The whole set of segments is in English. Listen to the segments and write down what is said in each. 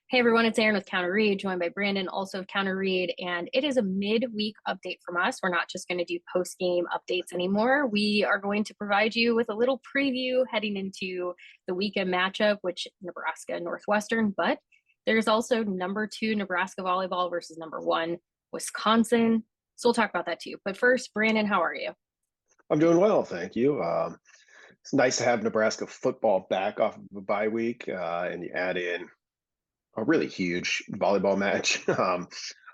Hey everyone, it's Erin with Counter Read, joined by Brandon, also of Counter Read, and it is a midweek update from us. We're not just going to do post-game updates anymore. We are going to provide you with a little preview heading into the weekend matchup, which Nebraska Northwestern, but there's also number 2 Nebraska volleyball versus number 1 Wisconsin. So we'll talk about that too. But first, Brandon, how are you? I'm doing well, thank you. It's nice to have Nebraska football back off of a bye week, and you add in a really huge volleyball match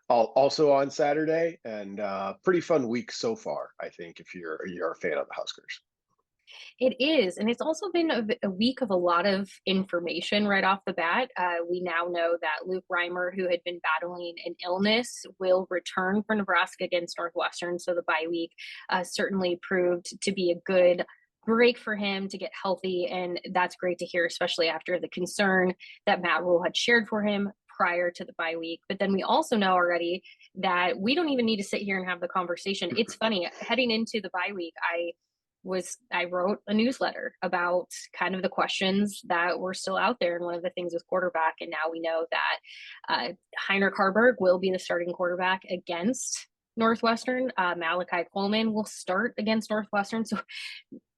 also on Saturday, and pretty fun week so far. I think if you're a fan of the Huskers. It is, and it's also been a week of a lot of information right off the bat. We now know that Luke Reimer, who had been battling an illness, will return for Nebraska against Northwestern. So the bye week certainly proved to be a good break for him to get healthy, and that's great to hear, especially after the concern that Matt Rhule had shared for him prior to the bye week. But then we also know already that we don't even need to sit here and have the conversation. It's funny, heading into the bye week, I wrote a newsletter about kind of the questions that were still out there. And one of the things was quarterback. And now we know that Heinrich Haarberg will be the starting quarterback against Northwestern. Malachi Coleman will start against Northwestern. So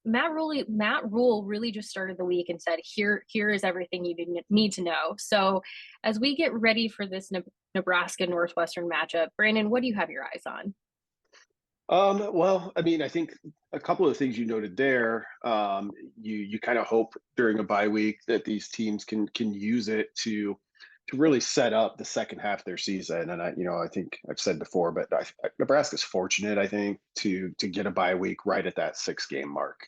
Matt Rhule really just started the week and said, here is everything you need to know. So as we get ready for this Nebraska Northwestern matchup, Brandon, what do you have your eyes on? Well, I mean, I think a couple of things you noted there. You kind of hope during a bye week that these teams can use it to really set up the second half of their season. And I think I've said before, but Nebraska's fortunate, I think, to get a bye week right at that 6 game mark.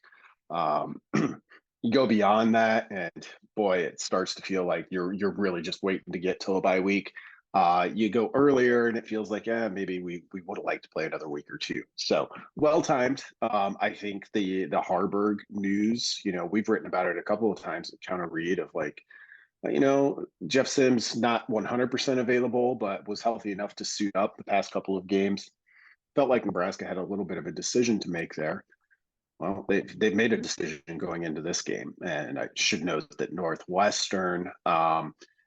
You go beyond that, and boy, it starts to feel like you're really just waiting to get till a bye week. You go earlier, and it feels like, yeah, maybe we would have liked to play another week or two. So well timed. I think the Haarberg news, we've written about it a couple of times at Counter Read of like, Jeff Sims not 100% available, but was healthy enough to suit up the past couple of games. Felt like Nebraska had a little bit of a decision to make there. Well, they've made a decision going into this game, and I should note that Northwestern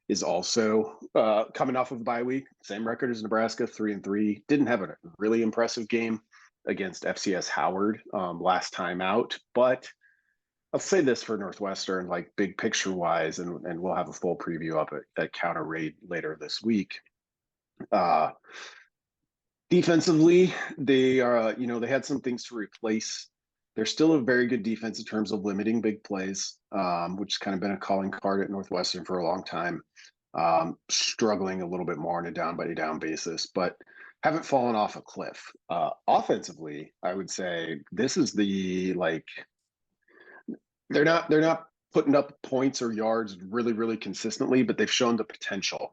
is also coming off of a bye week, same record as Nebraska, 3-3. Didn't have a really impressive game against FCS Howard last time out, but I'll say this for Northwestern, like big picture wise, and we'll have a full preview up at Counter Raid later this week. Uh, Defensively, they are, they had some things to replace. They're still a very good defense in terms of limiting big plays, which has kind of been a calling card at Northwestern for a long time. Struggling a little bit more on a down by down basis, but haven't fallen off a cliff. Offensively, I would say this is the like they're not putting up points or yards really really consistently, but they've shown the potential.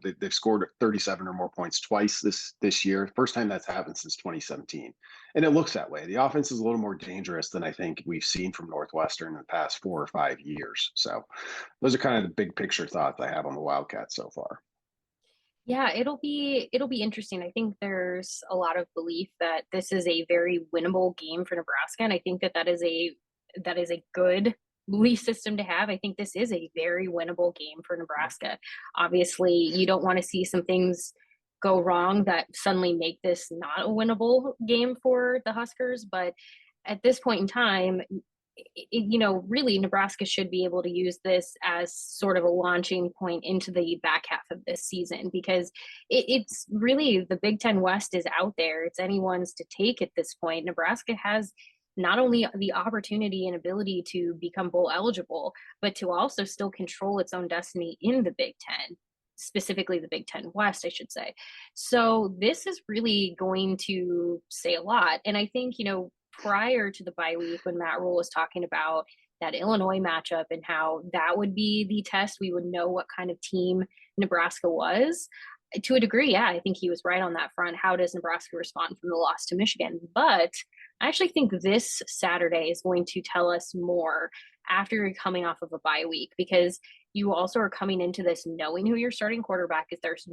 They've scored 37 or more points twice this year. First time that's happened since 2017, and it looks that way. The offense is a little more dangerous than I think we've seen from Northwestern in the past 4 or 5 years. So those are kind of the big picture thoughts I have on the Wildcats so far. Yeah, it'll be interesting. I think there's a lot of belief that this is a very winnable game for Nebraska, and I think that is a good belief system to have. I think this is a very winnable game for Nebraska. Obviously, you don't want to see some things go wrong that suddenly make this not a winnable game for the Huskers, but at this point in time, really Nebraska should be able to use this as sort of a launching point into the back half of this season because it's really the Big Ten West is out there. It's anyone's to take at this point. Nebraska has not only the opportunity and ability to become bowl eligible, but to also still control its own destiny in the Big Ten, specifically the Big Ten West, I should say. So this is really going to say a lot. And I think, prior to the bye week, when Matt Rhule was talking about that Illinois matchup and how that would be the test, we would know what kind of team Nebraska was. To a degree, yeah, I think he was right on that front. How does Nebraska respond from the loss to Michigan? But I actually think this Saturday is going to tell us more after you're coming off of a bye week because you also are coming into this knowing who your starting quarterback is. There's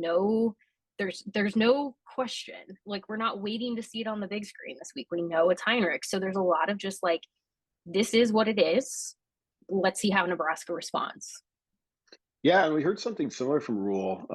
no question. Like we're not waiting to see it on the big screen this week. We know it's Heinrich. So there's a lot of just like this is what it is. Let's see how Nebraska responds. Yeah, and we heard something similar from Rule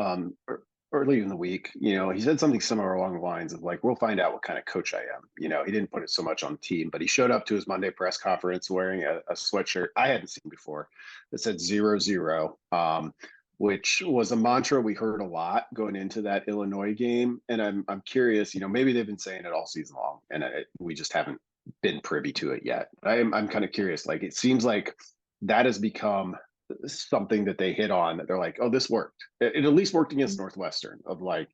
early in the week. He said something similar along the lines of like, "We'll find out what kind of coach I am." He didn't put it so much on the team, but he showed up to his Monday press conference wearing a sweatshirt I hadn't seen before that said 0-0, which was a mantra we heard a lot going into that Illinois game. And I'm curious, maybe they've been saying it all season long, and we just haven't been privy to it yet. I'm kind of curious. Like, it seems like that has become something that they hit on, that they're like, oh, this worked. It at least worked against Northwestern. Of like,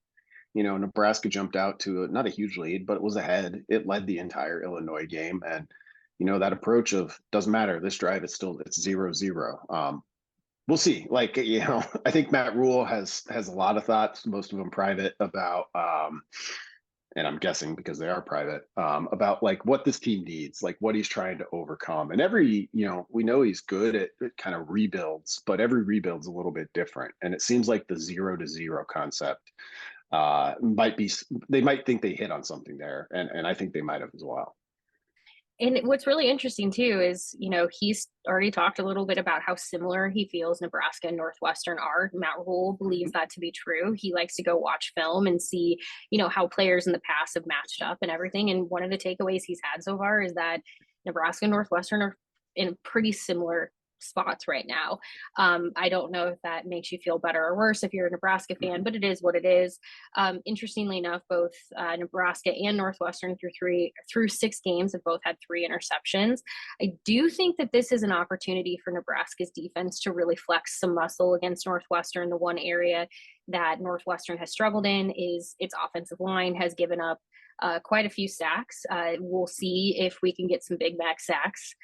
Nebraska jumped out to not a huge lead, but it was ahead. It led the entire Illinois game. And, that approach of doesn't matter. This drive, it's 0-0. We'll see. Like, I think Matt Rule has a lot of thoughts, most of them private, about and I'm guessing because they are private, about like what this team needs, like what he's trying to overcome. And we know he's good at kind of rebuilds, but every rebuild's a little bit different. And it seems like the 0-0 concept they might think they hit on something there. And I think they might have as well. And what's really interesting too is, he's already talked a little bit about how similar he feels Nebraska and Northwestern are. Matt Rule believes that to be true. He likes to go watch film and see, how players in the past have matched up and everything. And one of the takeaways he's had so far is that Nebraska and Northwestern are in pretty similar spots right now. I don't know if that makes you feel better or worse if you're a Nebraska fan, but it is what it is. Interestingly enough, both Nebraska and Northwestern through 6 games have both had 3 interceptions. I do think that this is an opportunity for Nebraska's defense to really flex some muscle against Northwestern. The one area that Northwestern has struggled in is its offensive line has given up quite a few sacks. We'll see if we can get some Big Mac sacks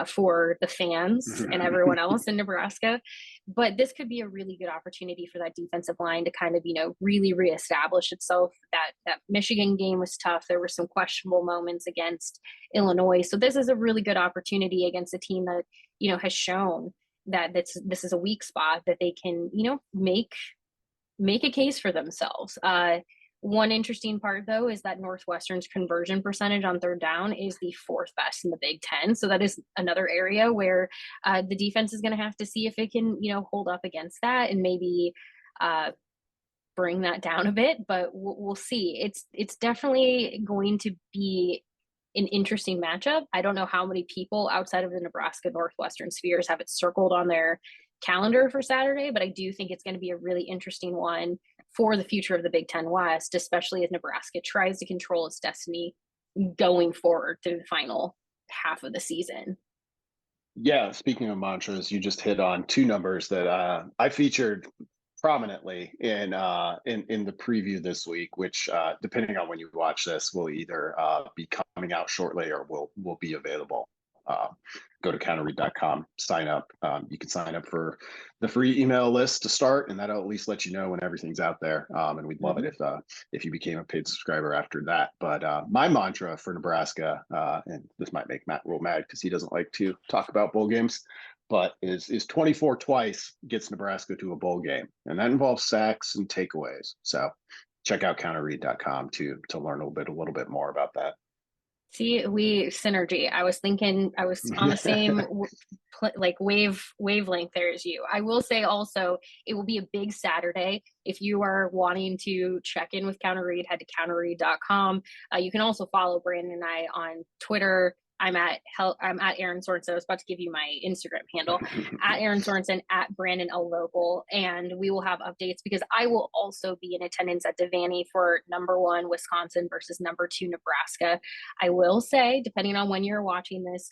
for the fans and everyone else in Nebraska. But this could be a really good opportunity for that defensive line to kind of, really reestablish itself. That Michigan game was tough. There were some questionable moments against Illinois. So this is a really good opportunity against a team that, has shown that this is a weak spot that they can, make a case for themselves. One interesting part, though, is that Northwestern's conversion percentage on third down is the 4th best in the Big Ten. So that is another area where the defense is going to have to see if it can, hold up against that and maybe bring that down a bit. But we'll see. It's definitely going to be an interesting matchup. I don't know how many people outside of the Nebraska Northwestern spheres have it circled on their calendar for Saturday, but I do think it's going to be a really interesting one for the future of the Big Ten West, especially as Nebraska tries to control its destiny going forward through the final half of the season. Yeah, speaking of mantras, you just hit on 2 numbers that I featured prominently in the preview this week, which depending on when you watch this, will either be coming out shortly or will be available. Go to counterread.com, sign up. You can sign up for the free email list to start, and that'll at least let you know when everything's out there. And we'd love it if you became a paid subscriber after that. But my mantra for Nebraska, and this might make Matt Rule mad because he doesn't like to talk about bowl games, but is 24 twice gets Nebraska to a bowl game, and that involves sacks and takeaways. So check out counterread.com to learn a little bit more about that. See, we synergy. I was thinking I was on the same wavelength there as you. I will say also it will be a big Saturday. If you are wanting to check in with Counter Read, head to counterread.com. You can also follow Brandon and I on Twitter. I'm at Aaron Sorensen. I was about to give you my Instagram handle at Aaron Sorensen, at Brandon L. Vogel, and we will have updates because I will also be in attendance at Devaney for #1 Wisconsin versus #2 Nebraska. I will say, depending on when you're watching this,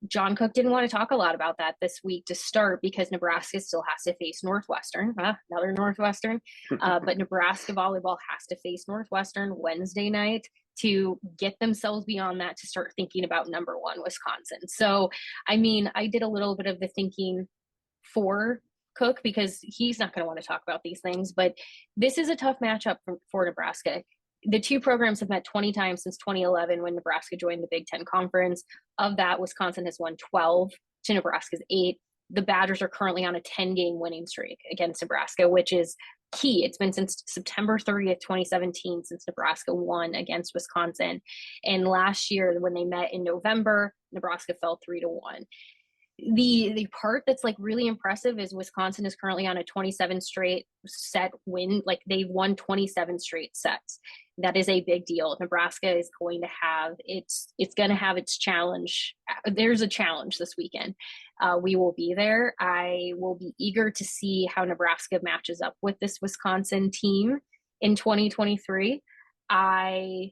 John Cook didn't want to talk a lot about that this week to start because Nebraska still has to face Northwestern, another Northwestern, but Nebraska volleyball has to face Northwestern Wednesday night to get themselves beyond that to start thinking about #1 Wisconsin. So, I mean, I did a little bit of the thinking for Cook because he's not going to want to talk about these things, but this is a tough matchup for Nebraska. The 2 programs have met 20 times since 2011 when Nebraska joined the Big Ten Conference. Of that, Wisconsin has won 12 to Nebraska's 8. The Badgers are currently on a 10-game winning streak against Nebraska, which is key. It's been since September 30th, 2017, since Nebraska won against Wisconsin. And last year, when they met in November, Nebraska fell 3-1. The part that's like really impressive is Wisconsin is currently on a 27 straight set win. Like they've won 27 straight sets. That is a big deal. Nebraska is going to have it's going to have its challenge. There's a challenge this weekend. We will be there. I will be eager to see how Nebraska matches up with this Wisconsin team in 2023. I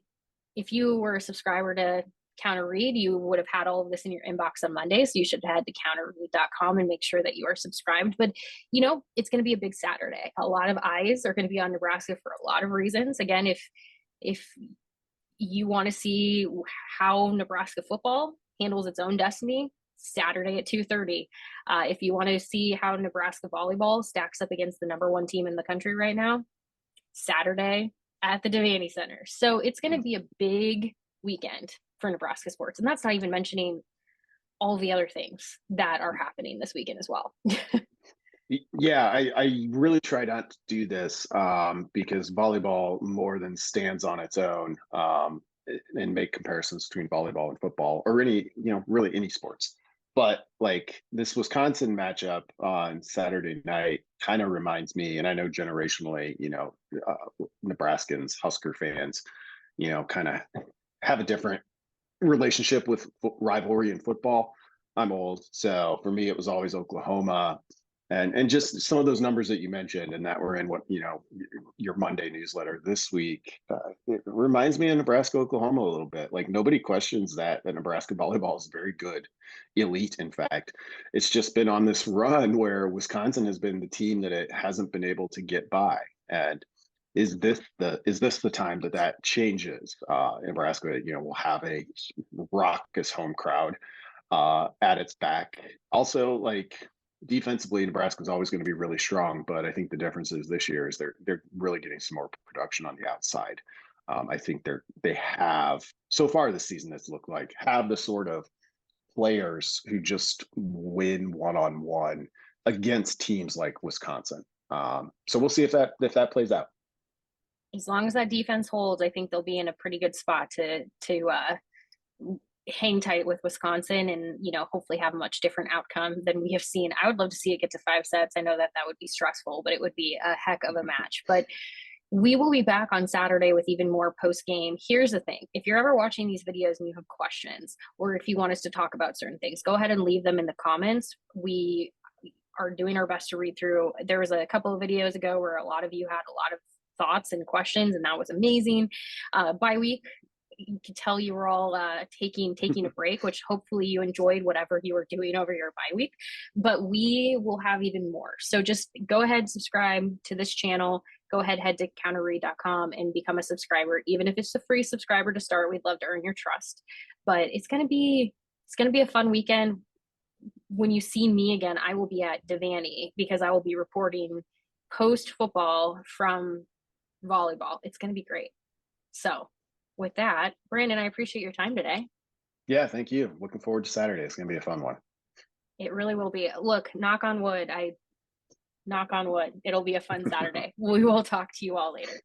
If you were a subscriber to Counter Read, you would have had all of this in your inbox on Monday. So you should head to counterread.com and make sure that you are subscribed. But, it's going to be a big Saturday. A lot of eyes are going to be on Nebraska for a lot of reasons. Again, if you want to see how Nebraska football handles its own destiny, Saturday at 2:30. If you want to see how Nebraska volleyball stacks up against the number one team in the country right now, Saturday at the Devaney Center. So it's going to be a big weekend for Nebraska sports. And that's not even mentioning all the other things that are happening this weekend as well. Yeah, I really try not to do this because volleyball more than stands on its own and make comparisons between volleyball and football or any, really any sports. But like this Wisconsin matchup on Saturday night kind of reminds me, and I know generationally, Nebraskans, Husker fans, kind of have a different relationship with rivalry in football. I'm old, so for me, it was always Oklahoma, and just some of those numbers that you mentioned, and that were in what your Monday newsletter this week. It reminds me of Nebraska, Oklahoma a little bit. Like nobody questions that Nebraska volleyball is very good, elite. In fact, it's just been on this run where Wisconsin has been the team that it hasn't been able to get by, and is this the time that changes? Nebraska, will have a raucous home crowd at its back. Also, like defensively, Nebraska is always going to be really strong, but I think the difference is this year is they're really getting some more production on the outside. I think they have so far this season it's looked like have the sort of players who just win one-on-one against teams like Wisconsin. So we'll see if that plays out. As long as that defense holds, I think they'll be in a pretty good spot to hang tight with Wisconsin and hopefully have a much different outcome than we have seen. I would love to see it get to 5 sets. I know that would be stressful, but it would be a heck of a match. But we will be back on Saturday with even more post game. Here's the thing. If you're ever watching these videos and you have questions, or if you want us to talk about certain things, go ahead and leave them in the comments. We are doing our best to read through. There was a couple of videos ago where a lot of you had a lot of thoughts and questions, and that was amazing. Bye week, you could tell you were all taking a break, which hopefully you enjoyed whatever you were doing over your bye week. But we will have even more. So just go ahead, subscribe to this channel. Go ahead, head to counterread.com and become a subscriber. Even if it's a free subscriber to start, we'd love to earn your trust. But it's gonna be a fun weekend. When you see me again, I will be at Devaney because I will be reporting post football from volleyball. It's going to be great. So with that, Brandon, I appreciate your time today. Yeah, thank you. Looking forward to Saturday. It's going to be a fun one. It really will be. Look, knock on wood. It'll be a fun Saturday. We will talk to you all later.